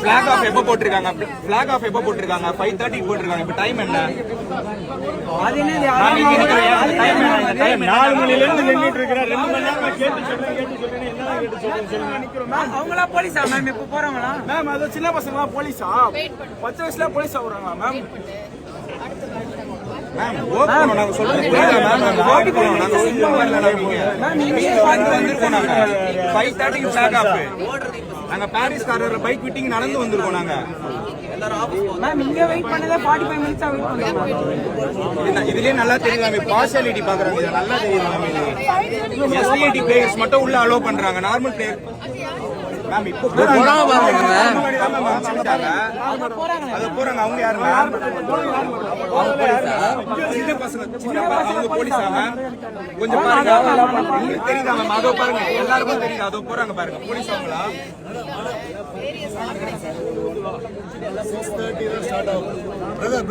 Black of எப்போ போட்டிருக்காங்க? Black of எப்போ போட்டிருக்காங்க? 5:30 போட்டிருக்காங்க. இப்ப டைம் என்ன? 4 மணில இருந்து நின்னுட்டு இருக்கிறேன். 2 மணி நேரமா கேட்டு சொல்றேன். அவங்களா போலீஸா மேம்? இப்ப போறாங்களா மேம்? அது சின்ன பசங்களா போலீஸா? 10 வயசுல போலீஸா வராங்களா மேம்? மேம் ஓகே நாங்க சொல்றது புரியுதா மேம்? நாங்க போறோம். நாங்க சும்மா வரல. மேம் இங்கே வந்திருக்கோம். நாங்க 5:30 பிளாக் ஆஃப். நாங்க பாரிஸ் காரர் பைக் விட்டிங் நடந்து வந்திருக்கோம். நாங்க மேம் இங்க வெயிட் பண்ணதே 45 மினிட்ஸா வெயிட் பண்றோம். இதுலயே நல்லா தெரியுது மேம். பார்ஷியாலிட்டி பாக்குறாங்க. இது நல்லா தெரியுது மேம். எஸ்டிஏடி பிளேயர்ஸ் மட்டும் உள்ள அலோ பண்றாங்க. நார்மல் பிளேயர் மேம் இப்போ போறாங்க. அது போறாங்க. அவங்க யாருங்க? சின்ன பசங்க. அவங்க போலீஸா மேம்? கொஞ்சம் பாருங்க. உங்களுக்கு தெரியுதா மேம்? அதோ பாருங்க. எல்லாருக்கும் தெரியுது. அதோ போறாங்க பாருங்க. போலீஸ் அவங்களா? 6:30 ஸ்டார்ட் ஆகும். பிரதர்